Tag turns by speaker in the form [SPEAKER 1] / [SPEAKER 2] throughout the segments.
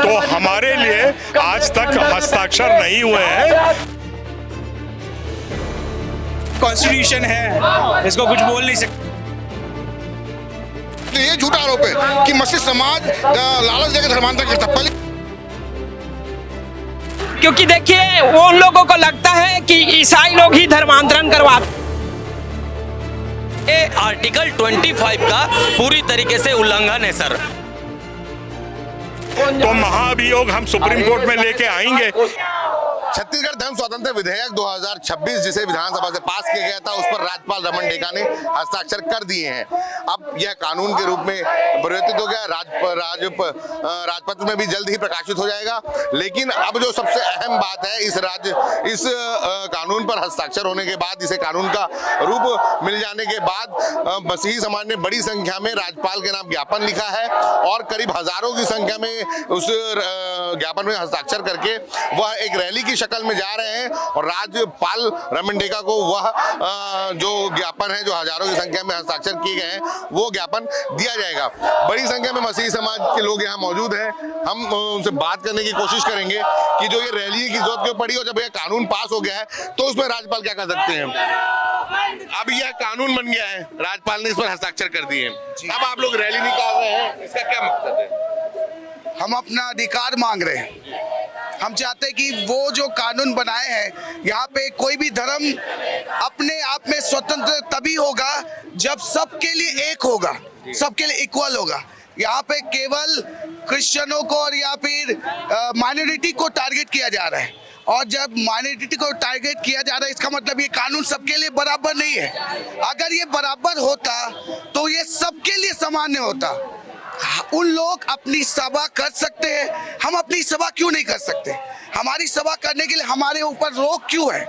[SPEAKER 1] तो हमारे लिए आज तक हस्ताक्षर नहीं हुए हैं।
[SPEAKER 2] कॉन्स्टिट्यूशन है, इसको कुछ बोल नहीं सकते।
[SPEAKER 3] तो ये झूठा आरोप है कि मसीह समाज लालच देकर धर्मांतरण करता। पहले
[SPEAKER 2] क्योंकि देखिए वो उन लोगों को लगता है कि ईसाई लोग ही धर्मांतरण करवाते।
[SPEAKER 4] ये आर्टिकल 25 का पूरी तरीके से उल्लंघन है सर।
[SPEAKER 1] तो महाभियोग हम सुप्रीम कोर्ट में लेके आएंगे।
[SPEAKER 3] छत्तीसगढ़ धर्म स्वातंत्र विधेयक 2026 जिसे विधानसभा से पास किया गया था, उस पर राज्यपाल रमन डेका ने हस्ताक्षर कर दिए हैं। अब यह कानून के रूप में परिवर्तित हो गया, राजपत्र में भी जल्द ही प्रकाशित हो जाएगा। लेकिन अब जो सबसे अहम बात है, इस कानून पर हस्ताक्षर होने के बाद, इसे कानून का रूप मिल जाने के बाद मसीही समाज ने बड़ी संख्या में राज्यपाल के नाम ज्ञापन लिखा है और करीब हजारों की संख्या में उस ज्ञापन में हस्ताक्षर करके वह एक रैली की शक्ल में जा रहे हैं और राज्यपाल रमन डेका को वह जो ज्ञापन है, जो हजारों की संख्या में हस्ताक्षर किए गए हैं, वो ज्ञापन दिया जाएगा। बड़ी संख्या में मसीही समाज के लोग यहाँ मौजूद हैं। हम उनसे बात करने की कोशिश करेंगे कि जो ये रैली की जरूरत क्यों पड़ी और जब यह कानून पास हो गया है तो उसमें राज्यपाल क्या कर सकते हैं। अब यह कानून बन गया है, राज्यपाल ने इस पर हस्ताक्षर कर दिए हैं। अब आप लोग रैली निकाल रहे हैं, इसका क्या मकसद है?
[SPEAKER 5] हम अपना अधिकार मांग रहे हैं। हम चाहते हैं कि वो जो कानून बनाए हैं, यहाँ पे कोई भी धर्म अपने आप में स्वतंत्र तभी होगा जब सबके लिए एक होगा, सबके लिए इक्वल होगा। यहाँ पे केवल क्रिश्चियनों को और या फिर माइनॉरिटी को टारगेट किया जा रहा है, और जब माइनॉरिटी को टारगेट किया जा रहा है इसका मतलब ये कानून सबके लिए बराबर नहीं है। अगर ये बराबर होता तो ये सबके लिए सामान्य होता। उन लोग अपनी सभा कर सकते हैं, हम अपनी सभा क्यों नहीं कर सकते? हमारी सभा करने के लिए हमारे ऊपर रोक क्यों है?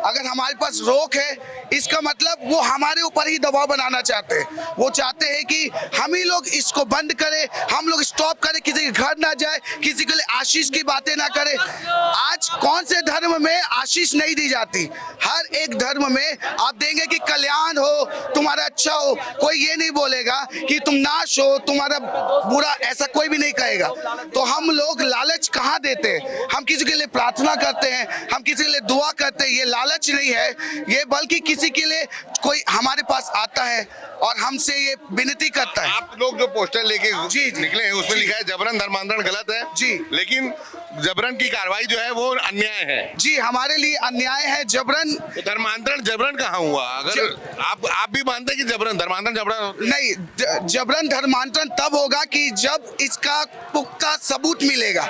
[SPEAKER 5] अगर हमारे पास रोक है इसका मतलब वो हमारे ऊपर ही दबाव बनाना चाहते हैं। वो चाहते हैं कि हम ही लोग इसको बंद करें, हम लोग स्टॉप करें, किसी के घर ना जाए, किसी के लिए आशीष की बातें ना करें। आज कौन से धर्म में आशीष नहीं दी जाती? हर एक धर्म में आप देंगे कि कल्याण हो, तुम्हारा अच्छा हो। कोई ये नहीं बोलेगा कि तुम नाश हो, तुम्हारा बुरा, ऐसा कोई भी नहीं कहेगा। तो हम लोग लालच कहाँ देते हैं? हम किसी के लिए प्रार्थना करते हैं, हम किसी के लिए दुआ करते हैं। ये लालच नहीं है, ये बल्कि किसी के लिए कोई हमारे पास आता है और हमसे ये विनती करता है।
[SPEAKER 3] आप लोग जो पोस्टर लेके निकले हैं उसमें लिखा है जबरन धर्मांतरण गलत है
[SPEAKER 5] जी,
[SPEAKER 3] लेकिन जबरन की कार्रवाई जो है वो अन्याय है।
[SPEAKER 5] जी, हमारे लिए अन्याय है। जबरन
[SPEAKER 3] तो धर्मांतरण जबरन कहाँ हुआ? अगर आप भी मानते हैं कि जबरन धर्मांतरण जबरन
[SPEAKER 5] नहीं, जबरन धर्मांतरण तब होगा कि जब इसका पुख्ता सबूत मिलेगा।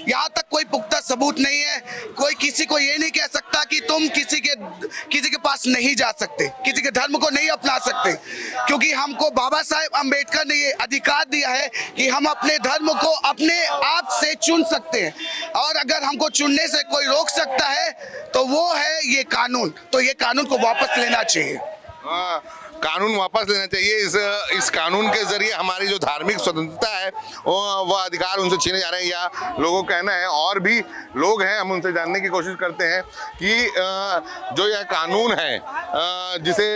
[SPEAKER 5] यहाँ तक कोई पुख्ता सबूत नहीं है। कोई किसी को ये नहीं कह सकता कि तुम किसी के पास नहीं जा सकते, किसी के धर्म को नहीं अपना सकते, क्योंकि हमको बाबा साहेब अम्बेडकर ने ये अधिकार दिया है कि हम अपने धर्म को अपने आप से चुन सकते हैं। और अगर हमको चुनने से कोई रोक सकता है तो वो है ये कानून। तो ये कानून को वापस लेना चाहिए।
[SPEAKER 3] कानून वापस लेना चाहिए। इस कानून के जरिए हमारी जो धार्मिक स्वतंत्रता है वह अधिकार उनसे छीने जा रहे हैं, या लोगों का कहना है। और भी लोग हैं, हम उनसे जानने की कोशिश करते हैं कि जो यह कानून है जिसे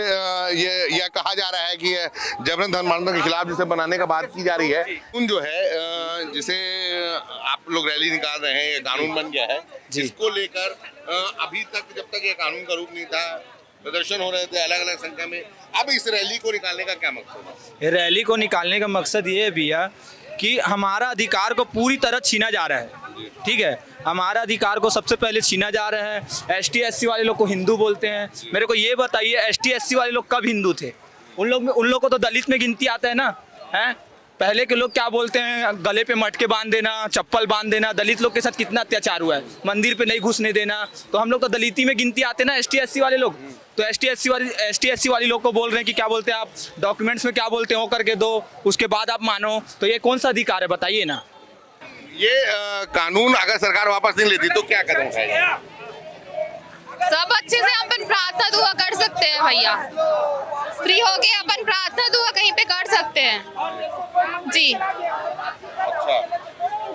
[SPEAKER 3] यह कहा जा रहा है कि जबरन धर्मांतरण के खिलाफ जिसे बनाने का बात की जा रही है, उन जो है जिसे आप लोग रैली निकाल रहे हैं, ये कानून बन गया है, जिसको लेकर अभी तक जब तक ये कानून का रूप नहीं था, प्रदर्शन हो रहे थे अलग अलग संख्या में। अब इस रैली को निकालने का क्या मकसद है?
[SPEAKER 2] रैली को निकालने का मकसद ये है भैया कि हमारा अधिकार को पूरी तरह छीना जा रहा है। ठीक है, हमारा अधिकार को सबसे पहले छीना जा रहा है। ST SC वाले लोग को हिंदू बोलते हैं। मेरे को ये बताइए, ST SC वाले लोग कब हिंदू थे? उन लोग को तो दलित में गिनती आता है ना। है, पहले के लोग क्या बोलते हैं, गले पे मटके बांध देना, चप्पल बांध देना। दलित लोग के साथ कितना अत्याचार हुआ है, मंदिर पे नहीं घुसने देना। तो हम लोग तो दलिती में गिनती आते ना, ST SC वाले लोग। तो ST SC वाली लोग को बोल रहे हैं कि क्या बोलते हैं आप, डॉक्यूमेंट्स में क्या बोलते हैं वो करके दो, उसके बाद आप मानो। तो ये कौन सा अधिकार है बताइए ना।
[SPEAKER 3] ये कानून अगर सरकार वापस नहीं लेती तो क्या कदम उठाएगी?
[SPEAKER 6] सब अच्छे से अपन प्रार्थना दुआ कर सकते हैं भैया। फ्री होके अपन प्रार्थना दुआ कहीं पे कर सकते हैं जी।
[SPEAKER 3] अच्छा,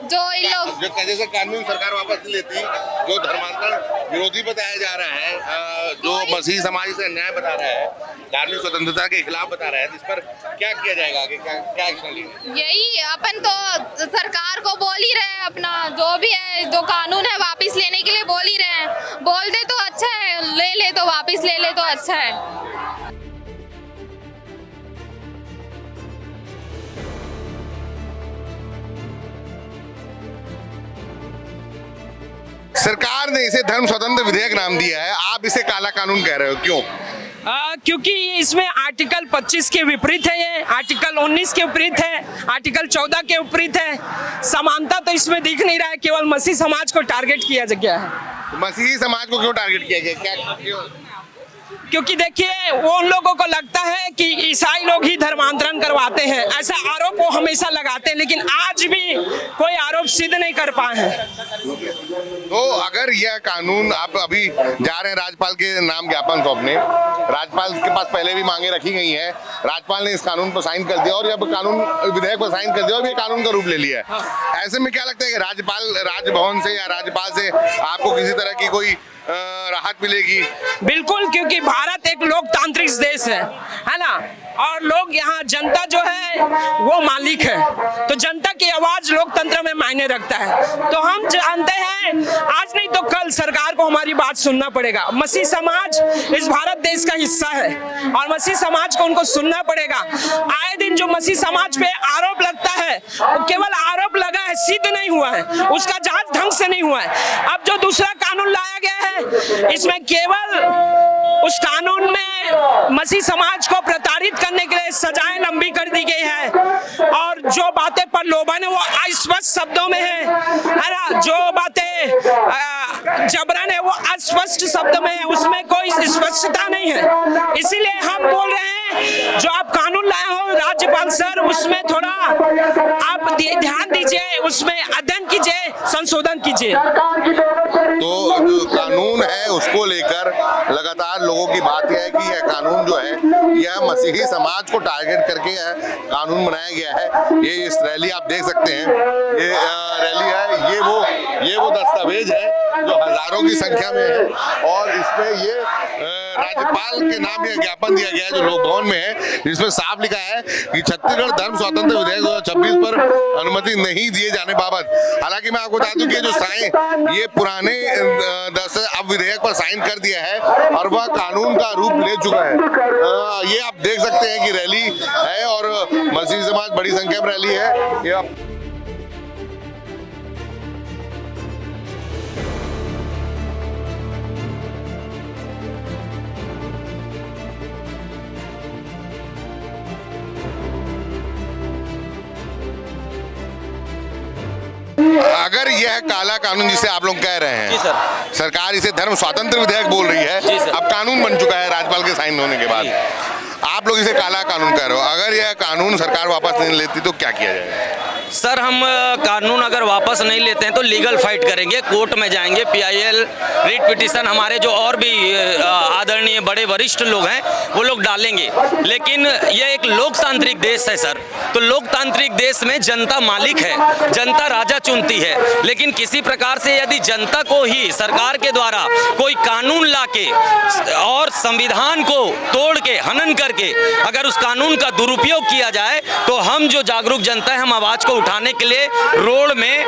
[SPEAKER 6] जो इन लोग
[SPEAKER 3] जो लगता है जैसे कानून सरकार वापस नहीं लेती, जो धर्मांतरण विरोधी बताया जा रहा है, जो मसीही समाज से अन्याय बता रहा है, धार्मिक स्वतंत्रता के खिलाफ बता रहा है, इस पर क्या किया जाएगा आगे, क्या एक्शन लेंगे?
[SPEAKER 6] यही अपन तो सरकार को बोल ही रहे हैं, अपना जो भी है, जो कानून है वापस लेने के लिए बोल ही रहे हैं। बोल दे तो अच्छा है, ले ले तो वापस ले ले तो अच्छा है।
[SPEAKER 3] सरकार ने इसे धर्म स्वतंत्र विधेयक नाम दिया है, आप इसे काला कानून कह रहे हो, क्यों?
[SPEAKER 7] क्योंकि इसमें आर्टिकल 25 के विपरीत है, ये आर्टिकल 19 के विपरीत है, आर्टिकल 14 के विपरीत है। समानता तो इसमें दिख नहीं रहा है, केवल मसीह समाज को टारगेट किया गया है।
[SPEAKER 3] मसीही समाज को क्यों टारगेट किया गया, क्या क्यों?
[SPEAKER 7] क्योंकि देखिए वो उन लोगों को लगता है कि ईसाई लोग ही धर्मांतरण करवाते हैं, ऐसा आरोप वो हमेशा लगाते हैं, लेकिन आज भी कोई आरोप सिद्ध नहीं कर पाए हैं।
[SPEAKER 3] तो अगर यह कानून, आप अभी जा रहे हैं राज्यपाल के नाम ज्ञापन सौंपने, राज्यपाल के पास पहले भी मांगे रखी गई हैं, राज्यपाल ने इस कानून पर साइन कर दिया और अब कानून विधेयक पर साइन कर दिया और ये कानून का रूप ले लिया है, ऐसे में क्या लगता है कि राज्यपाल, राजभवन से या राज्यपाल से आपको किसी तरह की कोई राहत मिलेगी?
[SPEAKER 7] बिल्कुल, क्योंकि भारत एक लोकतांत्रिक देश है ना, और लोग यहाँ, जनता जो है वो मालिक है, तो जनता की आवाज लोकतंत्र में मायने रखता है। तो हम जानते हैं आज नहीं तो कल सरकार को हमारी बात सुनना पड़ेगा। मसीह समाज इस भारत देश का हिस्सा है और मसीह समाज को उनको सुनना पड़ेगा। आए दिन जो मसीह समाज पे आरोप लगता है, वो केवल आरोप लगा है, सिद्ध नहीं हुआ है, उसका जांच ढंग से नहीं हुआ है। अब जो दूसरा कानून लाया गया है, इसमें केवल उस कानून में मसीह समाज को प्रताड़ित करने के लिए सजाएं लंबी कर दी गई है और जो बातें प्रलोभन है वो अस्पष्ट शब्दों में है ना, जो बातें जबरन है वो अस्पष्ट शब्द में है, उसमें कोई स्पष्टता नहीं है। इसीलिए हम बोल रहे हैं जो आप कानून लाए हो राज्यपाल सर, उसमें थोड़ा आप ध्यान दीजिए, उसमें अध्ययन कीजिए, संशोधन कीजिए।
[SPEAKER 3] तो जो कानून है उसको लेकर लगातार लोगों की बात यह है कि यह कानून जो है यह मसीही समाज को टारगेट करके कानून बनाया गया है। ये इस रैली आप देख सकते हैं, ये रैली है, ये वो दस्तावेज है जो हजारों की संख्या में है और इसमें ये राज्यपाल के नाम यह ज्ञापन दिया गया है जो लोक भवन में है, जिसमें साफ लिखा है कि छत्तीसगढ़ धर्म स्वतंत्र विधेयक 2026 पर अनुमति नहीं दिए जाने बाबत। हालांकि मैं आपको बता दूं कि जो साइन ये पुराने अब विधेयक पर साइन कर दिया है और वह कानून का रूप ले चुका है। ये आप देख सकते हैं कि रैली है और मसीही समाज बड़ी संख्या में रैली है। ये आप अगर यह काला कानून जिसे आप लोग कह रहे हैं,
[SPEAKER 4] जी सर,
[SPEAKER 3] सरकार इसे धर्म स्वातंत्र विधेयक बोल रही है,
[SPEAKER 4] जी सर,
[SPEAKER 3] अब कानून बन चुका है राज्यपाल के साइन होने के बाद, आप लोग इसे काला कानून कह रहे हो, अगर यह कानून सरकार वापस नहीं लेती तो क्या किया जाएगा?
[SPEAKER 4] सर हम कानून अगर वापस नहीं लेते हैं तो लीगल फाइट करेंगे, कोर्ट में जाएंगे, PIL रिट पिटीशन हमारे जो और भी आदरणीय बड़े वरिष्ठ लोग हैं वो लोग डालेंगे। लेकिन यह एक लोकतांत्रिक देश है सर, तो लोकतांत्रिक देश में जनता मालिक है, जनता राजा चुनती है। लेकिन किसी प्रकार से यदि जनता को ही सरकार के द्वारा कोई कानून लाके और संविधान को तोड़ के हनन करके अगर उस कानून का दुरुपयोग किया जाए तो हम जो जागरूक जनता है हम आवाज को उठाने के लिए रोड में,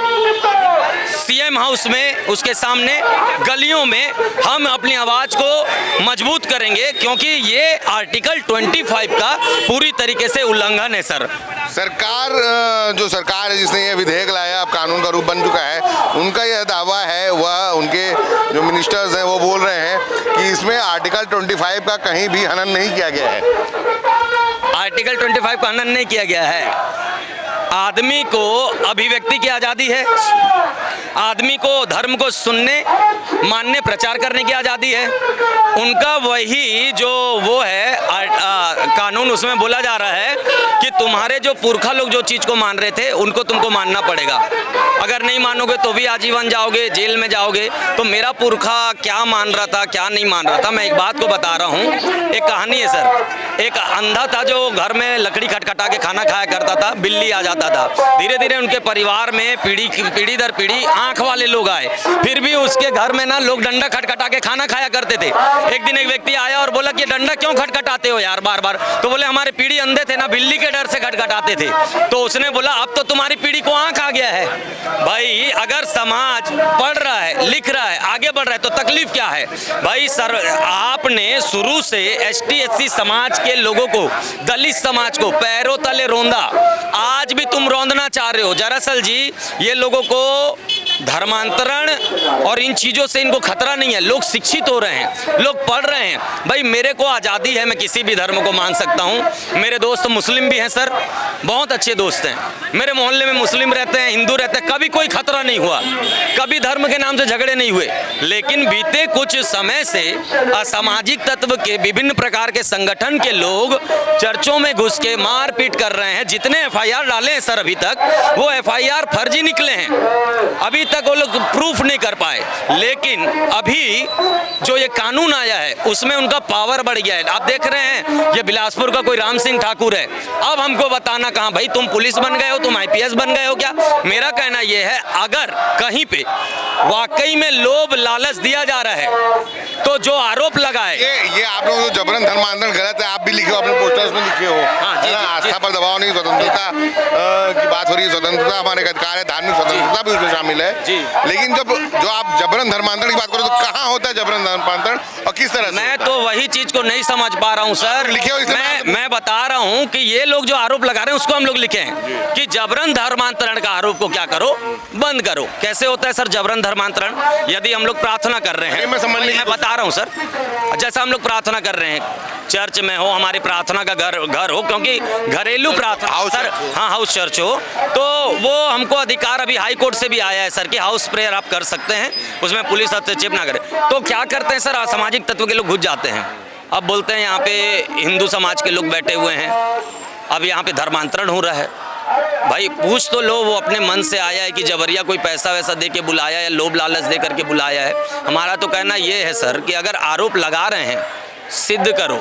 [SPEAKER 4] CM हाउस में, उसके सामने गलियों में हम अपनी आवाज को मजबूत करेंगे, क्योंकि ये आर्टिकल 25 का पूरी तरीके से उल्लंघन है सर।
[SPEAKER 3] सरकार, जो सरकार है जिसने ये विधेयक लाया, अब कानून का रूप बन चुका है, उनका यह दावा है, वह उनके जो मिनिस्टर्स हैं वो बोल रहे हैं कि इसमें आर्टिकल 25 का कहीं भी हनन नहीं किया गया है।
[SPEAKER 4] आर्टिकल 25 का हनन नहीं किया गया है। आदमी को अभिव्यक्ति की आज़ादी है, आदमी को धर्म को सुनने, मानने, प्रचार करने की आज़ादी है। उनका वही जो वो है कानून, उसमें बोला जा रहा है कि तुम्हारे जो पुरखा लोग जो चीज़ को मान रहे थे उनको तुमको मानना पड़ेगा। अगर नहीं मानोगे तो भी आजीवन जाओगे, जेल में जाओगे। तो मेरा पुरखा क्या मान रहा था, क्या नहीं मान रहा था, मैं एक बात को बता रहा हूँ। एक कहानी है सर, एक अंधा था जो घर में लकड़ी खटखटा के खाना खाया करता था, बिल्ली आ जाता था। धीरे धीरे उनके परिवार में पीढ़ी दर पीढ़ी आंख वाले लोग आए, फिर भी उसके घर में ना लोग डंडा खटखटा के खाना खाया करते थे। एक दिन एक व्यक्ति आया और बोला कि डंडा क्यों खटखटाते हो यार बार बार? तो बोले हमारे पीढ़ी अंधे थे ना, बिल्ली के डर से खटखटाते थे। तो उसने बोला अब तो तुम्हारी पीढ़ी को आंख आ गया है। भाई अगर समाज पढ़ रहा है, लिख रहा है, आगे बढ़ रहा है तो तकलीफ क्या है? भाई सर, आपने शुरू से ST/SC समाज के लोगों को, दलित समाज को पैरों तले रौंदा, आज भी तुम रौंदना चाह रहे हो। दरअसल जी ये लोगों को धर्मांतरण और इन चीज़ों से इनको खतरा नहीं है। लोग शिक्षित हो रहे हैं, लोग पढ़ रहे हैं। भाई मेरे को आज़ादी है, मैं किसी भी धर्म को मान सकता हूँ। मेरे दोस्त मुस्लिम भी हैं सर, बहुत अच्छे दोस्त हैं। मेरे मोहल्ले में मुस्लिम रहते हैं, हिंदू रहते हैं, कभी कोई खतरा नहीं हुआ, कभी धर्म के नाम से झगड़े नहीं हुए। लेकिन बीते कुछ समय से असामाजिक तत्व के विभिन्न प्रकार के संगठन के लोग चर्चों में घुस के मारपीट कर रहे हैं। जितने FIR डाले हैं सर अभी तक, वो FIR फर्जी निकले हैं। अभी तक वो लोग प्रूफ नहीं कर पाए। लेकिन अभी जो ये कानून आया है उसमें उनका पावर बढ़ गया है। आप देख रहे हैं ये बिलासपुर का कोई राम सिंह ठाकुर है, अब हमको बताना कहाँ भाई तुम पुलिस बन गए हो, तुम IPS बन गए हो क्या? मेरा कहना ये है अगर कहीं पे वाकई में लोभ लालच दिया जा रहा है तो जो आरोप लगाए
[SPEAKER 3] ये आप लोग जो जबरन धर्मांतरण गलत है, आप भी लिखे हो, अपने पोस्टर्स में लिखे हो।
[SPEAKER 4] हाँ, जी,
[SPEAKER 3] आस्था पर दबाव नहीं, स्वतंत्रता की बात हो रही है, स्वतंत्रता हमारे अधिकार है, धार्मिक स्वतंत्रता भी उसमें शामिल है
[SPEAKER 4] जी।
[SPEAKER 3] लेकिन जब जो आप जबरन धर्मांतरण की बात करो तो कहाँ होता है जबरन धर्मांतरण और किस तरह से?
[SPEAKER 4] मैं तो वही चीज को नहीं समझ पा रहा हूँ सर।
[SPEAKER 3] लिखे हो इसलिए
[SPEAKER 4] मैं बता रहा हूँ कि ये लोग जो आरोप लगा रहे हैं उसको हम लोग लिखे हैं कि जबरन धर्मांतरण का आरोप को क्या करो, बंद करो। कैसे होता है सर जबरन धर्मांतरण? यदि हम लोग प्रार्थना कर रहे हैं, मैं बता रहा हूँ सर, जैसा हम लोग प्रार्थना कर रहे हैं, चर्च में हो, हमारी प्रार्थना का घर हो, क्योंकि घरेलू प्रार्थना सर, हाँ हाउस चर्च हो, तो वो हमको अधिकार अभी हाई कोर्ट से भी आया है सर कि हाउस प्रेयर आप कर सकते हैं, उसमें पुलिस हस्तक्षेप ना करे। तो क्या करते हैं सर, असामाजिक तत्व के लोग घुस जाते हैं। अब बोलते हैं यहाँ पे हिंदू समाज के लोग बैठे हुए हैं, अब यहाँ पे धर्मांतरण हो रहा है। भाई पूछ तो लो वो अपने मन से आया है कि जबरिया कोई पैसा वैसा दे के बुलाया है, लोभ लालच दे करके बुलाया है। हमारा तो कहना ये है सर कि अगर आरोप लगा रहे हैं सिद्ध करो,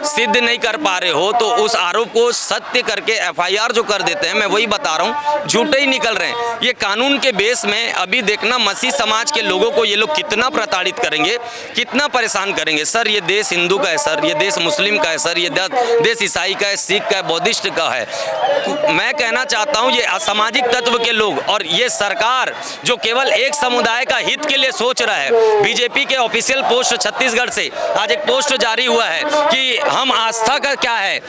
[SPEAKER 4] सिद्ध नहीं कर पा रहे हो तो उस आरोप को सत्य करके FIR जो कर देते हैं, मैं वही बता रहा हूँ, झूठे ही निकल रहे हैं। ये कानून के बेस में अभी देखना मसीह समाज के लोगों को ये लोग कितना प्रताड़ित करेंगे, कितना परेशान करेंगे। सर ये देश हिंदू का है सर, ये देश मुस्लिम का है सर, ये देश ईसाई का है, सिख का है, बौद्धिस्ट का है। मैं कहना चाहता हूँ ये असामाजिक तत्व के लोग और ये सरकार जो केवल एक समुदाय का हित के लिए सोच रहा है। बीजेपी के ऑफिशियल पोस्ट छत्तीसगढ़ से आज एक पोस्ट जारी हुआ है कि हम आस्था का क्या है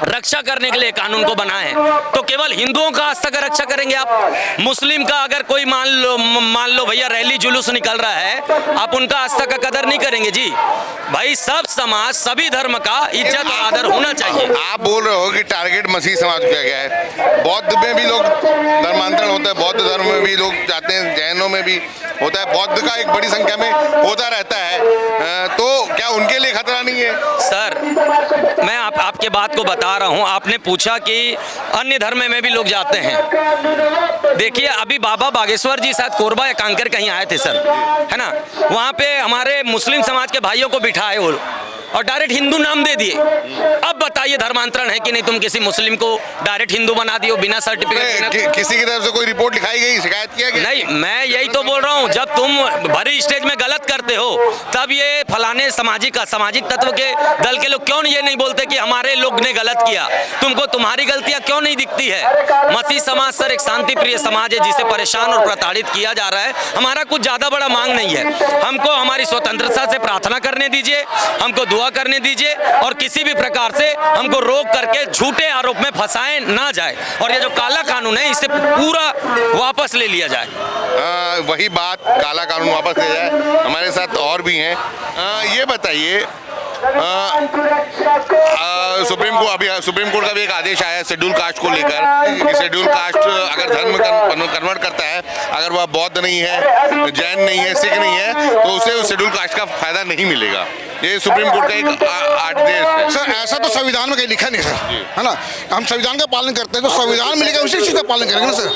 [SPEAKER 4] रक्षा करने के लिए कानून को बनाए हैं, तो केवल हिंदुओं का आस्था का रक्षा करेंगे आप? मुस्लिम का अगर कोई मान लो भैया रैली जुलूस निकल रहा है, आप उनका आस्था का कदर नहीं करेंगे जी? भाई सब समाज, सभी धर्म का इज्जत और आदर होना चाहिए।
[SPEAKER 3] आप बोल रहे हो कि टारगेट मसीह समाज किया गया है, बौद्ध में भी लोग धर्मांतरण होता है, बौद्ध धर्म में भी लोग जाते हैं, जैनों में भी होता है, बौद्ध का एक बड़ी संख्या में होता रहता है, तो क्या उनके लिए खतरा नहीं है?
[SPEAKER 4] सर मैं आपके बात को बता रहा हूं, आपने पूछा कि अन्य धर्म में भी लोग जाते हैं। देखिए अभी बाबा बागेश्वर जी शायद कोरबा या कांकेर कहीं आए थे सर, है ना, वहां पे हमारे मुस्लिम समाज के भाइयों को बिठाए वो और डायरेक्ट हिंदू नाम दे दिए। अब बताइए धर्मांतरण है कि नहीं? तुम किसी मुस्लिम को डायरेक्ट हिंदू बना दियो बिना सर्टिफिकेट।
[SPEAKER 3] किसी की तरफ से कोई रिपोर्ट लिखाई गई, शिकायत किया गया?
[SPEAKER 4] नहीं, मैं यही तो बोल रहा हूँ, जब तुम भरी स्टेज में गलत करते हो तब ये फलाने सामाजिक तत्व के दल के लोग क्यों ये नहीं बोलते कि हमारे लोग ने गलत किया? तुमको तुम्हारी गलतियां क्यों नहीं दिखती है? मसीह समाज सर एक शांति प्रिय समाज है जिसे परेशान और प्रताड़ित किया जा रहा है। हमारा कुछ ज्यादा बड़ा मांग नहीं है, हमको हमारी स्वतंत्रता से प्रार्थना करने दीजिए, हमको दुआ करने दीजिए और किसी भी प्रकार से हमको रोक करके झूठे आरोप में फंसाए ना जाए और ये जो काला कानून है इसे पूरा वापस ले लिया जाए।
[SPEAKER 3] वही बात, काला कानून वापस ले जाए। हमारे साथ और भी हैं, ये बताइए सुप्रीम कोर्ट का भी एक आदेश आया है शेड्यूल कास्ट को लेकर कि शेड्यूल कास्ट अगर धर्म कन्वर्ट करता है, अगर वह बौद्ध नहीं है, जैन नहीं है, सिख नहीं है, तो उसे शेड्यूल कास्ट का फायदा नहीं मिलेगा। ये सुप्रीम कोर्ट का एक 8 देश है।
[SPEAKER 8] सर ऐसा तो संविधान में कहीं लिखा नहीं सर, है ना। हम संविधान का पालन करते हैं, तो संविधान में लिखा उसी चीज का पालन करेंगे ना सर।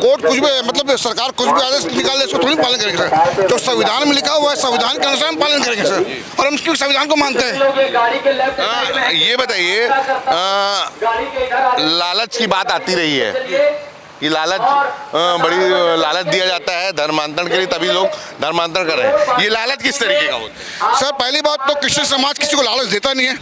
[SPEAKER 8] कोर्ट कुछ भी मतलब सरकार कुछ भी आदेश निकाल दे, उसको थोड़ी पालन करेंगे सर। जो संविधान में लिखा हुआ है संविधान के अनुसार हम पालन करेंगे सर, और हम उसके संविधान को मानते हैं।
[SPEAKER 3] ये बताइए, लालच की बात आती रही है, ये लालच बड़ी लालच दिया जाता है धर्मांतरण के लिए, तभी लोग धर्मांतरण कर रहे हैं। ये लालच किस तरीके का होता है?
[SPEAKER 8] सर पहली बात तो क्रिश्चियन समाज किसी को लालच देता नहीं है।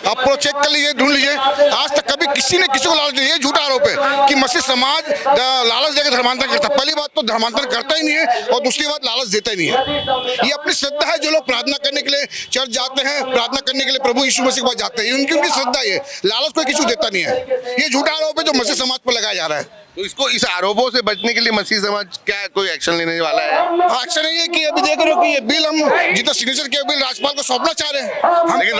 [SPEAKER 8] आप प्रो चेक कर लीजिए, ढूंढ लीजिए, आज तक कभी किसी ने किसी को लालच दिया। ये झूठा आरोप है कि मसीह समाज लालच देकर धर्मांतरण करता है। पहली बात तो धर्मांतरण करता ही नहीं है, और दूसरी बात लालच देता ही नहीं है। ये अपनी श्रद्धा है। जो लोग प्रार्थना करने के लिए चर्च जाते हैं, प्रार्थना करने के लिए प्रभु यीशु मसीह के पास जाते हैं, उनकी श्रद्धा है। लालच कोई किसी को देता नहीं है। ये झूठा आरोप है जो मसीह समाज पर लगाया जा रहा है।
[SPEAKER 3] तो इसको, इस आरोपों से बचने के लिए मसीह समाज क्या कोई एक्शन लेने वाला है?
[SPEAKER 8] एक्शन ये कि अभी देख रहे हो कि ये बिल हम जितना सिग्नेचर किया बिल राज्यपाल को सौंपना चाह रहे हैं।
[SPEAKER 3] लेकिन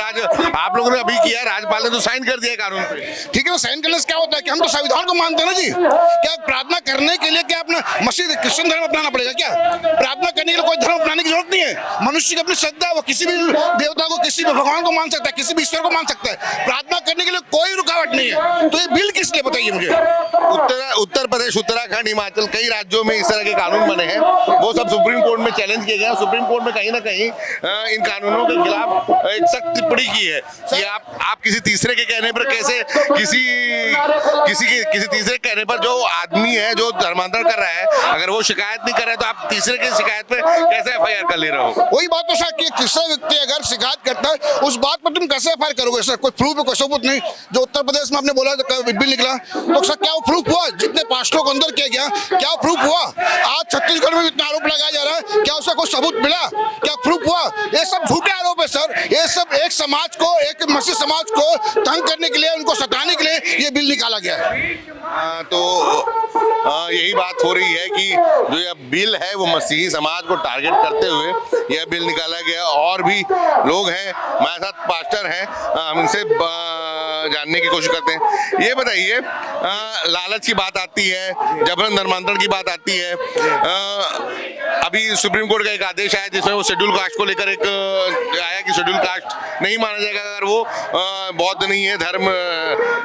[SPEAKER 3] आप लोगों ने अभी किया, राज्यपाल ने तो साइन कर दिया कानून पे।
[SPEAKER 8] ठीक है ना, साइन करने से क्या होता है कि हम तो संविधान को मानते हैं ना जी। क्या प्रार्थना करने के लिए क्या अपना मसीह क्रिश्चियन धर्म अपनाना पड़ेगा क्या? प्रार्थना करने के लिए कोई धर्म अपनाने की जरूरत नहीं है। मनुष्य की अपनी श्रद्धा, वो किसी भी देवता को, किसी भी भगवान को मान सकता है, किसी भी ईश्वर को मान सकता है। प्रार्थना करने के लिए कोई रुकावट नहीं है। तो ये बिल किस लिए, बताइए मुझे।
[SPEAKER 3] उत्तर प्रदेश, उत्तराखंड, हिमाचल, कई राज्यों में इस तरह के कानून बने हैं, वो सब सुप्रीम कोर्ट में चैलेंज किए गए हैं। सुप्रीम कोर्ट में कहीं ना कहीं इन कानूनों के खिलाफ एक सख्त टिप्पणी की है कि आप किसी तीसरे के कहने पर कैसे किसी तीसरे के कहने पर जो आदमी है जो धर्मांतरण कर रहा है, अगर वो शिकायत नहीं कर रहा है तो आप तीसरे की शिकायत पे कैसे FIR कर ले रहे हो?
[SPEAKER 8] वही बात तो सर कि तीसरा व्यक्ति अगर शिकायत करता है उस बात पर तुम कैसे FIR करोगे सर? कोई प्रूफ है, कोई सबूत नहीं। जो उत्तर प्रदेश में आपने बोला बिल निकला, तो सर क्या वो प्रूफ हुआ? जितने पास्टरों को अंदर किया गया, क्या वो प्रूफ हुआ? आज छत्तीसगढ़ में इतना आरोप लगाया जा रहा है, क्या उसका कोई सबूत मिला? क्या प्रूफ हुआ? ये सब झूठे आरोप है सर। ये सब एक समाज को, एक मसीह समाज को तंग करने के लिए, उनको सताने के लिए ये बिल निकाला गया है।
[SPEAKER 3] तो यही बात हो रही है कि जो यह बिल है वो मसीही समाज को टारगेट करते हुए यह बिल निकाला गया। और भी लोग हैं हमारे साथ, पास्टर हैं, हम इनसे जानने की कोशिश करते हैं। ये बताइए, लालच की बात आती है, जबरन धर्मांतरण की बात आती है। अभी सुप्रीम कोर्ट का एक आदेश आया जिसमें वो शेड्यूल कास्ट को लेकर एक आया कि शेड्यूल कास्ट नहीं माना जाएगा अगर वो बौद्ध नहीं है, धर्म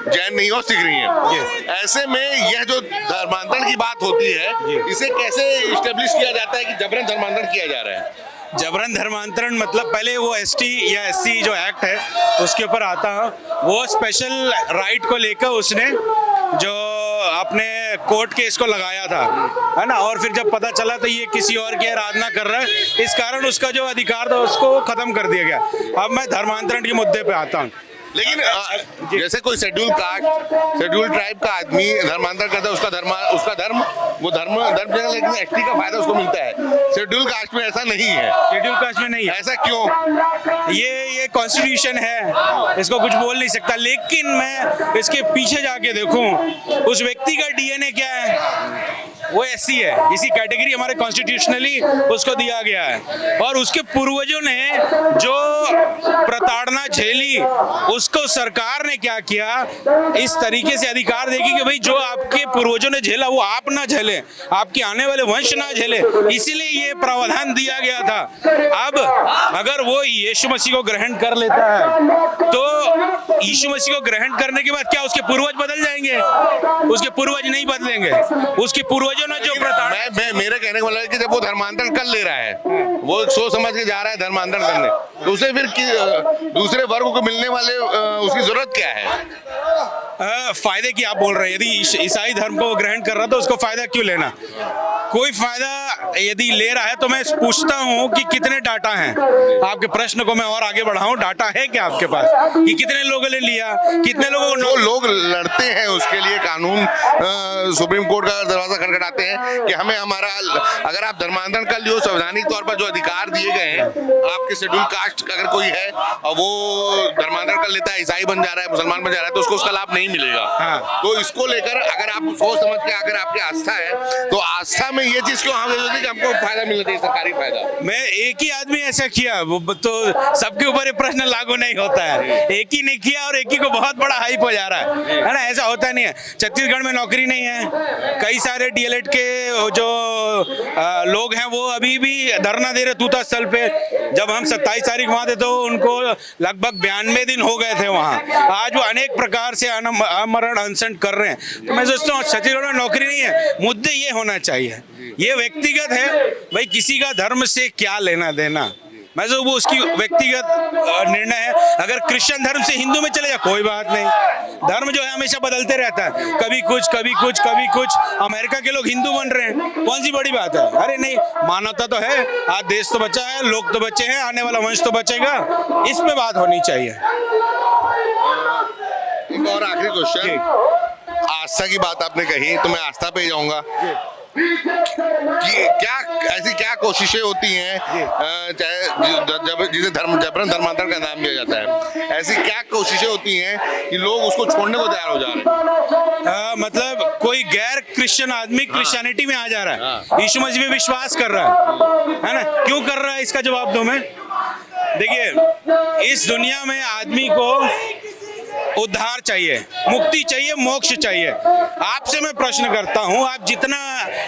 [SPEAKER 3] जैन नहीं और सिख नहीं है। ऐसे में यह जो धर्मांतरण की बात होती है, इसे कैसे इस्टेब्लिश किया जाता है कि जबरन धर्मांतरण किया जा रहा है?
[SPEAKER 1] जबरन धर्मांतरण मतलब पहले वो ST या SC जो एक्ट है उसके ऊपर आता है। वो स्पेशल राइट को लेकर उसने जो अपने कोर्ट केस को लगाया था, है ना। और फिर जब पता चला तो ये किसी और की आराधना कर रहा है, इस कारण उसका जो अधिकार था उसको खत्म कर दिया गया। अब मैं धर्मांतरण के मुद्दे पे आता हूँ।
[SPEAKER 3] लेकिन जैसे कोई शेड्यूल कास्ट, शेड्यूल ट्राइब का आदमी धर्मांतरण करता है, उसका धर्म जगह, लेकिन ST का फायदा उसको मिलता है। शेड्यूल कास्ट में ऐसा नहीं है।
[SPEAKER 1] शेड्यूल कास्ट में नहीं है।
[SPEAKER 3] ऐसा क्यों?
[SPEAKER 1] ये कॉन्स्टिट्यूशन है, इसको कुछ बोल नहीं सकता। लेकिन मैं इसके पीछे जाके देखूं, उस व्यक्ति का DNA क्या है, वो SC है। इसी कैटेगरी हमारे कॉन्स्टिट्यूशनली उसको दिया गया है। और उसके पूर्वजों ने जो प्रताड़ना झेली, उसको सरकार ने क्या किया, इस तरीके से अधिकार देगी कि भाई जो आपके पूर्वजों ने झेला वो आप ना झेले, आपके आने वाले वंश ना झेले, इसीलिए ये प्रावधान दिया गया था। अब अगर वो यीशु मसीह को ग्रहण कर लेता है तो यीशु मसीह को ग्रहण करने के बाद क्या उसके पूर्वज बदल जाएंगे? उसके पूर्वज नहीं बदलेंगे। उसके पूर्वजों ने जो
[SPEAKER 3] मेरे कहने का मतलब है कि जब वो धर्मांतरण कर ले रहा है, वो सोच समझ के जा रहा है धर्मांतरण करने, तो उसे फिर दूसरे वर्ग को मिलने वाले उसकी जरूरत क्या है?
[SPEAKER 1] फायदे की आप बोल रहे हैं। यदि ईसाई धर्म को ग्रहण कर रहा तो उसको फायदा क्यों लेना? कोई फायदा यदि ले रहा है तो मैं पूछता हूं कि कितने डाटा हैं। आपके प्रश्न को मैं और आगे बढ़ाऊं, डाटा है क्या आपके पास कि कितने लोगों ने लिया, कितने लोगों को?
[SPEAKER 3] जो लोग लड़ते हैं उसके लिए कानून, सुप्रीम कोर्ट का दरवाजा खटखटाते हैं कि हमें हमारा, अगर आप धर्मांतरण कर लियो, संवैधानिक तौर पर जो अधिकार दिए गए हैं, आपके शेड्यूल कास्ट अगर कोई है और वो धर्मांतरण कर लेता है, ईसाई बन जा रहा है, मुसलमान बन जा रहा है, तो उसको उसका लाभ नहीं मिलेगा। तो इसको लेकर अगर आप सोच समझ के, अगर आपकी आस्था है तो आस्था में ये चीज क्यों कि हमको फायदा मिलना चाहिए, सरकारी फायदा?
[SPEAKER 1] मैं एक ही आदमी ऐसा किया वो तो सबके ऊपर ये प्रश्न लागू नहीं होता है। एक ही ने किया और एक ही को बहुत बड़ा हाइप हो जा रहा है ना, ऐसा होता नहीं है। छत्तीसगढ़ में नौकरी नहीं है, कई सारे डीएलएड के जो लोग हैं वो अभी भी धरना दे रहे तूता स्थल पे। जब हम 27 तारीख वहाँ थे तो उनको लगभग 92 दिन हो गए थे वहाँ। आज वो अनेक प्रकार से आमरण अनशन कर रहे हैं। तो मैं सोचता हूँ छत्तीसगढ़ में नौकरी नहीं है, मुद्दे ये होना चाहिए, ये व्यक्तिगत है भाई, किसी का धर्म से क्या लेना देना। मैं तो वो उसकी व्यक्तिगत निर्णय है। अगर क्रिश्चियन धर्म से हिंदू में चले जा कोई बात नहीं, धर्म जो है हमेशा बदलते रहता है, कभी कुछ कभी कुछ कभी कुछ। अमेरिका के लोग हिंदू बन रहे हैं, कौन सी बड़ी बात है? अरे नहीं, मानवता तो है, आज देश तो बचा है, लोग तो बचे हैं, आने वाला वंश तो बचेगा, इस पे बात होनी चाहिए।
[SPEAKER 3] एक और आखिरी क्वेश्चन, आस्था की बात आपने कही तो मैं आस्था पे जाऊंगा कि क्या ऐसी क्या कोशिशें होती हैं, चाहे जिसे जबरन धर्मांतरण का नाम दिया जाता है, ऐसी क्या कोशिशें होती हैं कि लोग उसको छोड़ने को तैयार हो जा रहे हैं?
[SPEAKER 1] मतलब कोई गैर क्रिश्चियन आदमी क्रिश्चियनिटी में आ जा रहा है, यीशु मसीह में विश्वास कर रहा है ना? क्यों कर रहा है, इसका जवाब दो। मैं देखिए, इस दुनिया में आदमी को उद्धार चाहिए, मुक्ति चाहिए, मोक्ष चाहिए। आपसे मैं प्रश्न करता हूं, आप जितना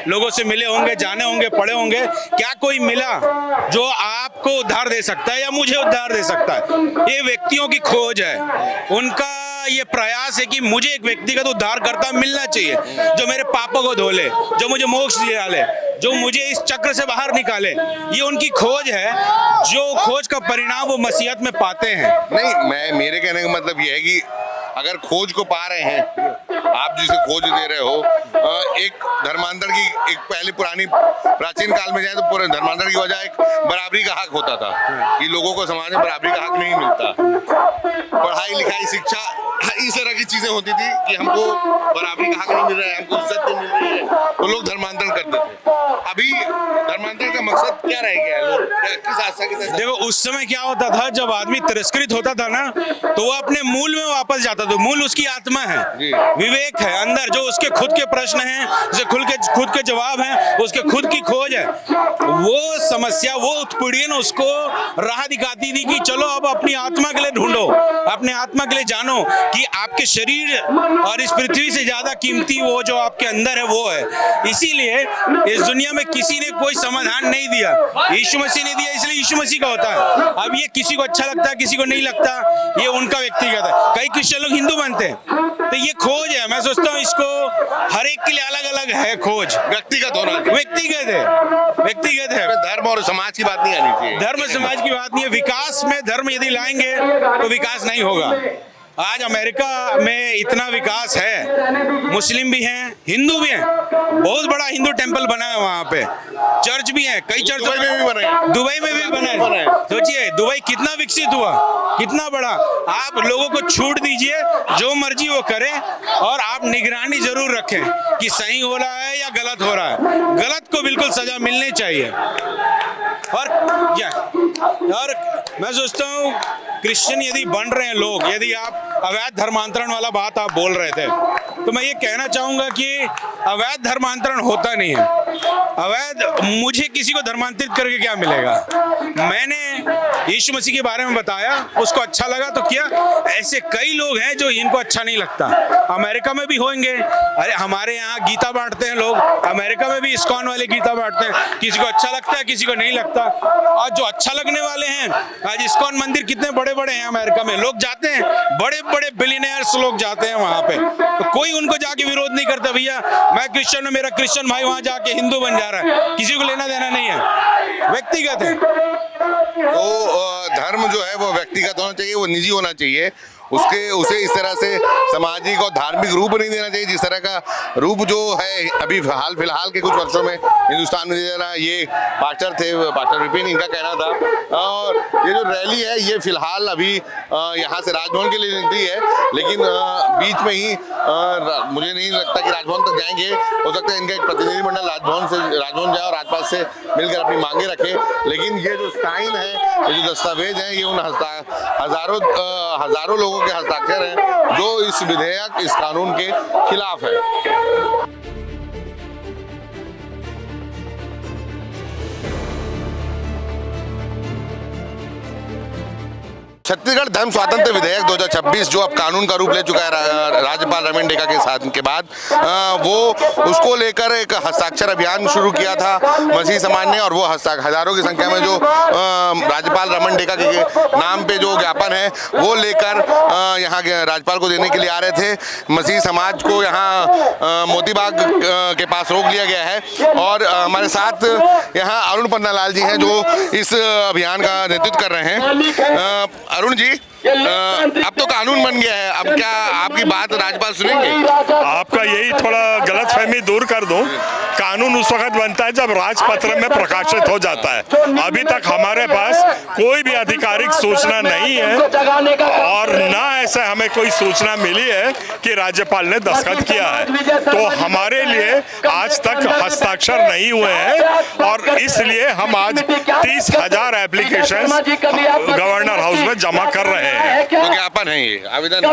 [SPEAKER 1] लोगों से मिले होंगे, जाने होंगे, पढ़े होंगे, क्या कोई मिला जो आपको उद्धार दे सकता है या मुझे उद्धार दे सकता है? ये व्यक्तियों की खोज है, उनका ये प्रयास है कि मुझे एक व्यक्तिगत उद्धारकर्ता मिलना चाहिए जो मेरे पापों को धो ले, जो मुझे मोक्ष दिला ले, जो मुझे इस चक्र से बाहर निकाले। ये उनकी खोज है, जो खोज का परिणाम वो मसीहत में पाते हैं।
[SPEAKER 3] नहीं, मेरे कहने का मतलब ये है कि अगर खोज को पा रहे हैं, आप जिसे खोज दे रहे हो, एक धर्मांतर की एक पहले पुरानी प्राचीन काल में जाए तो पूरे धर्मांतर की वजह एक बराबरी का हक होता था कि लोगों को समाज में बराबरी का हक नहीं मिलता। पढ़ाई लिखाई शिक्षा इस तरह की चीजें होती थी कि हमको बराबरी का हक नहीं मिल रहा है, हमको इज्जत नहीं मिल रही है, तो लोग धर्मांतरण करते थे। अभी धर्मांतरण का मकसद क्या रह गया है? लोग किस आशा के साथ?
[SPEAKER 1] देखो, उस समय क्या होता था, जब आदमी तिरस्कृत होता था ना, तो वो अपने मूल में वापस जाता था। मूल उसकी आत्मा है, विवेक है अंदर, जो उसके खुद के प्रश्न हैं, जो खुद के जवाब हैं, उसके खुद की खोज है। वो समस्या, वो उत्पीड़न उसको राह दिखाती थी कि चलो अब अपनी आत्मा के लिए ढूंढो, अपने आत्मा के लिए जानो कि आपके शरीर और इस पृथ्वी से ज्यादा कीमती वो जो आपके अंदर है वो है। इसीलिए इस दुनिया में किसी ने कोई समाधान नहीं दिया, यीशु मसीह ने दिया, इसलिए यीशु मसीह का होता है। अब ये किसी को अच्छा लगता है, किसी को नहीं लगता, ये उनका व्यक्तिगत है। कई क्रिश्चियन लोग हिंदू बनते हैं, तो ये खोज है। मैं सोचता हूँ इसको हर एक के लिए अलग अलग है खोज,
[SPEAKER 3] व्यक्तिगत होना,
[SPEAKER 1] व्यक्तिगत है, व्यक्तिगत है।
[SPEAKER 3] धर्म और समाज की बात नहीं आनी चाहिए,
[SPEAKER 1] धर्म समाज की बात नहीं है। विकास में धर्म यदि लाएंगे तो विकास नहीं होगा। आज अमेरिका में इतना विकास है, मुस्लिम भी हैं, हिंदू भी हैं, बहुत बड़ा हिंदू टेंपल बना है वहाँ पे, चर्च भी है, कई चर्च
[SPEAKER 3] दुबई में भी बना है,
[SPEAKER 1] दुबई में भी बना है। सोचिए दुबई कितना विकसित हुआ, कितना बड़ा। आप लोगों को छूट दीजिए, जो मर्जी वो करें, और आप निगरानी जरूर रखें कि सही हो रहा है या गलत हो रहा है। गलत को बिल्कुल सजा मिलनी चाहिए। और मैं सोचता हूँ क्रिश्चियन यदि बन रहे हैं लोग, यदि आप अवैध धर्मांतरण वाला बात आप बोल रहे थे, तो मैं ये कहना चाहूंगा कि अवैध धर्मांतरण होता नहीं है। अवैध, मुझे किसी को धर्मांतरित करके क्या मिलेगा? मैंने यीशु मसीह के बारे में बताया, उसको अच्छा लगा तो किया। ऐसे कई लोग हैं जो इनको अच्छा नहीं लगता, अमेरिका में भी होंगे। अरे हमारे यहाँ गीता बांटते हैं लोग, अमेरिका में भी इस्कॉन वाले गीता बांटते हैं, किसी को अच्छा लगता है, किसी को नहीं लगता। आज जो अच्छा लगने वाले हैं, आज इस्कॉन मंदिर कितने बड़े बड़े हैं अमेरिका में, लोग जाते हैं, बड़े बड़े बिलियनियर्स लोग जाते हैं वहां पे, तो कोई उनको जाके विरोध नहीं करता, भैया मैं क्रिश्चियन हूं, मेरा क्रिश्चियन भाई वहां जाके हिंदू बन जा रहा है, किसी को लेना देना नहीं है, व्यक्तिगत है।
[SPEAKER 3] तो धर्म जो है वो व्यक्तिगत होना चाहिए, वो निजी होना चाहिए, उसे इस तरह से सामाजिक और धार्मिक रूप नहीं देना चाहिए जिस तरह का रूप जो है अभी हाल फिलहाल के कुछ वर्षों में हिंदुस्तान में दे रहा है। ये पास्टर थे, पास्टर विपिन, इनका कहना था। और ये जो रैली है ये फिलहाल अभी यहाँ से राजभवन के लिए निकली है, लेकिन बीच में ही मुझे नहीं लगता कि राजभवन तक जाएंगे। हो सकता है इनका एक प्रतिनिधिमंडल राजभवन जाए और राजपाल से मिलकर अपनी मांगे रखे। लेकिन ये जो साइन है, ये जो दस्तावेज है, ये उन हजारों लोगों के हस्ताक्षर हैं जो इस विधेयक, इस कानून के खिलाफ है। छत्तीसगढ़ धर्म स्वातंत्र विधेयक 2026 जो अब कानून का रूप ले चुका है राज्यपाल रमन डेका के साथ के बाद वो उसको लेकर एक हस्ताक्षर अभियान शुरू किया था मसीह समाज ने, और वो हजारों की संख्या में जो राज्यपाल रमन डेका के नाम पे जो ज्ञापन है वो लेकर यहाँ के राज्यपाल को देने के लिए आ रहे थे। मसीह समाज को यहाँ मोतीबाग के पास रोक लिया गया है, और हमारे साथ यहाँ अरुण पन्नालाल जी हैं जो इस अभियान का नेतृत्व कर रहे हैं। अरुण जी, अब तो कानून बन गया है, अब क्या आपकी बात राज्यपाल सुनेंगे?
[SPEAKER 9] आपका यही थोड़ा गलतफहमी दूर कर दूं, कानून उस वक्त बनता है जब राजपत्र में प्रकाशित हो जाता है। अभी तक हमारे पास कोई भी आधिकारिक सूचना नहीं है, और ना ऐसा हमें कोई सूचना मिली है कि राज्यपाल ने दस्तखत किया है। तो हमारे लिए आज तक हस्ताक्षर नहीं हुए हैं, और इसलिए हम आज 30,000 एप्लीकेशन गवर्नर हाउस में जमा कर रहे हैं।
[SPEAKER 3] तो ज्ञापन है, ये आवेदन,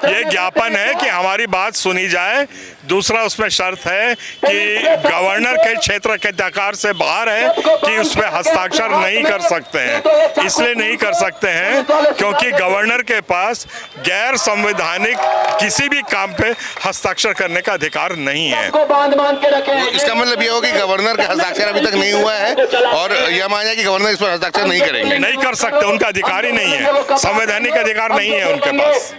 [SPEAKER 9] ये ज्ञापन है कि हमारी बात सुनी जाए। दूसरा उसमें शर्त है कि गवर्नर के क्षेत्र के अधिकार से बाहर है कि उसमें हस्ताक्षर नहीं कर सकते हैं। इसलिए नहीं कर सकते हैं क्योंकि गवर्नर के पास गैर संवैधानिक किसी भी काम पे हस्ताक्षर करने का अधिकार नहीं है।
[SPEAKER 3] तो इसका मतलब ये हो कि गवर्नर का हस्ताक्षर अभी तक नहीं हुआ है, और यह माना है कि गवर्नर इस पर हस्ताक्षर नहीं करेंगे।
[SPEAKER 9] नहीं कर सकते, उनका अधिकार ही नहीं है, संवैधानिक अधिकार नहीं है उनके पास।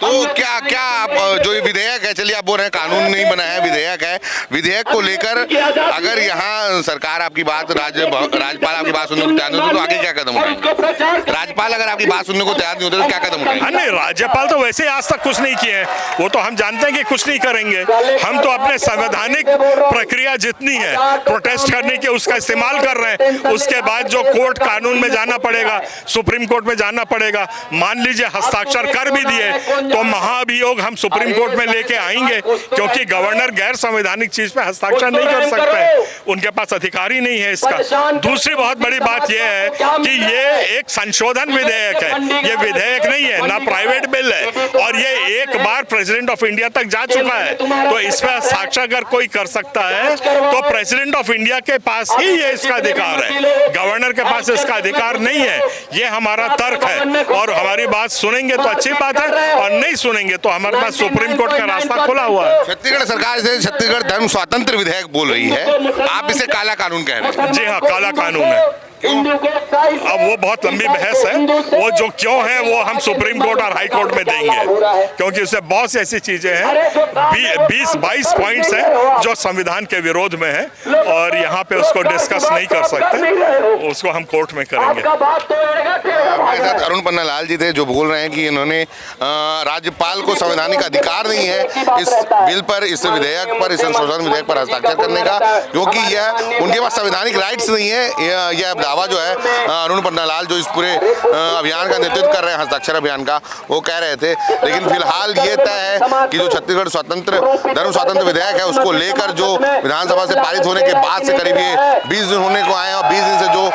[SPEAKER 3] तो क्या क्या आप जो ये विधेयक है, चलिए आप बोल रहे हैं कानून नहीं बना है, विधेयक है, विधेयक को लेकर अगर यहाँ सरकार आपकी बात राज्यपाल आपकी बात सुनने को तैयार नहीं होते तो आगे क्या कदम उठाएंगे? राज्यपाल अगर आपकी बात सुनने को तैयार नहीं होते तो क्या कदम उठाएंगे?
[SPEAKER 9] नहीं, राज्यपाल तो वैसे आज तक कुछ नहीं किए हैं, वो तो हम जानते हैं कि कुछ नहीं करेंगे। हम तो अपने संवैधानिक प्रक्रिया जितनी है प्रोटेस्ट करने की उसका इस्तेमाल कर रहे हैं। उसके बाद जो कोर्ट कानून में जाना पड़ेगा, सुप्रीम कोर्ट में जाना पड़ेगा, मान लीजिए हस्ताक्षर कर भी दिए तो महाअभियोग हम सुप्रीम कोर्ट में लेके आएंगे, क्योंकि गवर्नर गैर संवैधानिक चीज पे हस्ताक्षर नहीं कर सकते, उनके पास अधिकार ही नहीं है इसका। दूसरी बहुत बड़ी बात यह है कि ये एक संशोधन विधेयक है, ये विधेयक नहीं है, ना प्राइवेट बिल है, और ये एक बार प्रेसिडेंट ऑफ इंडिया तक जा चुका है। तो इस पर हस्ताक्षर अगर कोई कर सकता है तो प्रेसिडेंट ऑफ इंडिया के पास ही ये इसका अधिकार है, गवर्नर के पास इसका अधिकार नहीं है। ये हमारा तर्क है, और हमारी बात सुनेंगे तो अच्छी बात है, और नहीं सुनेंगे तो हमारे पास सुप्रीम कोर्ट का रास्ता खुला हुआ है।
[SPEAKER 3] छत्तीसगढ़ सरकार इसे छत्तीसगढ़ धर्म स्वातंत्र विधेयक बोल रही है, आप इसे काला कानून कह रहे हैं।
[SPEAKER 9] जी हाँ, काला कानून है। अब वो बहुत लंबी बहस है, वो जो क्यों है वो हम सुप्रीम कोर्ट और हाई कोर्ट में देंगे, क्योंकि उससे बहुत सी ऐसी चीजें हैं, 20-22 पॉइंट्स हैं जो संविधान के विरोध में है, और यहाँ पे उसको डिस्कस नहीं कर सकते, उसको हम कोर्ट में करेंगे।
[SPEAKER 3] हमारे साथ अरुण पन्नालाल जी थे जो बोल रहे हैं कि इन्होंने राज्यपाल को संवैधानिक अधिकार नहीं है इस बिल पर, इस विधेयक पर, इस संशोधन विधेयक पर हस्ताक्षर करने का, क्योंकि यह उनके पास संवैधानिक राइट्स नहीं है। यह दावा जो है अरुण पन्नालाल जो इस पूरे अभियान का नेतृत्व कर रहे हैं, हस्ताक्षर अभियान का, वो कह रहे थे। लेकिन फिलहाल ये तय है कि जो छत्तीसगढ़ धर्म स्वातंत्र विधेयक है उसको लेकर जो विधानसभा से पारित होने के बाद से करीब ये 20 दिन होने को आए, और 20 दिन से जो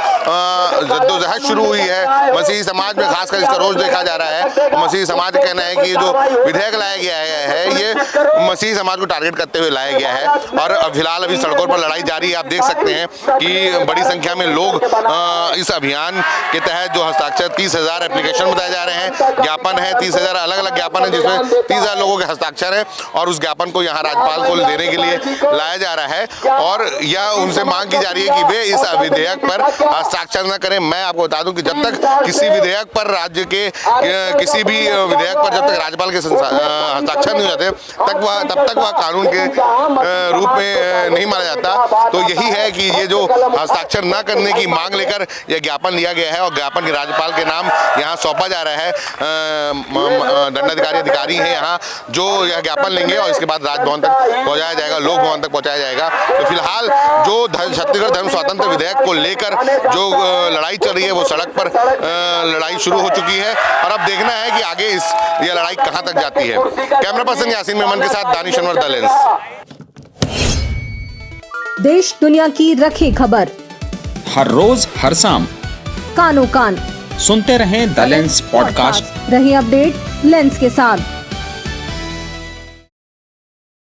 [SPEAKER 3] जद्दोजहद शुरू हुई है मसीही समाज में, खासकर इसका रोज देखा जा रहा है। मसीही समाज का कहना है कि ये जो विधेयक लाया गया है ये मसीही समाज को टारगेट करते हुए लाया गया है, और फिलहाल अभी सड़कों पर लड़ाई जारी है। आप देख सकते हैं कि बड़ी संख्या में लोग इस अभियान के तहत जो हस्ताक्षर 30,000 एप्लीकेशन बताए जा रहे हैं, ज्ञापन है 30,000 अलग अलग ज्ञापन है जिसमें 30,000 लोगों के हस्ताक्षर हैं, और उस ज्ञापन को यहाँ राज्यपाल को देने के लिए लाया जा रहा है, और यह उनसे मांग की जा रही है कि वे इस विधेयक पर हस्ताक्षर न करें। मैं आपको बता दूं कि जब तक किसी विधेयक पर राज्य के किसी भी विधेयक पर जब तक राज्यपाल के हस्ताक्षर नहीं होते तब तक वह कानून के रूप में नहीं माना जाता। तो यही है कि ये जो हस्ताक्षर न करने की मांग लेकर यह ज्ञापन लिया गया है, और ज्ञापन राज्यपाल के नाम यहाँ सौंपा जा रहा है। अधिकारी हैं यहाँ जो यह ज्ञापन लेंगे, और इसके बाद राजभवन तक पहुँचाया जाएगा, लोक भवन तक पहुँचाया जाएगा। तो फिलहाल जो छत्तीसगढ़ धर्म स्वातंत्र विधेयक को लेकर जो लड़ाई चल रही है वो सड़क पर लड़ाई शुरू हो चुकी है, और अब देखना है कि आगे यह लड़ाई कहाँ तक जाती है। कैमरा पर्सन यासीन मेमन के साथ दानिश अनवर, द लेंस।
[SPEAKER 10] देश दुनिया की रखी खबर
[SPEAKER 11] हर रोज हर शाम
[SPEAKER 10] कानो कान
[SPEAKER 11] सुनते रहें द लेंस पॉडकास्ट।
[SPEAKER 10] रही अपडेट लेंस के साथ।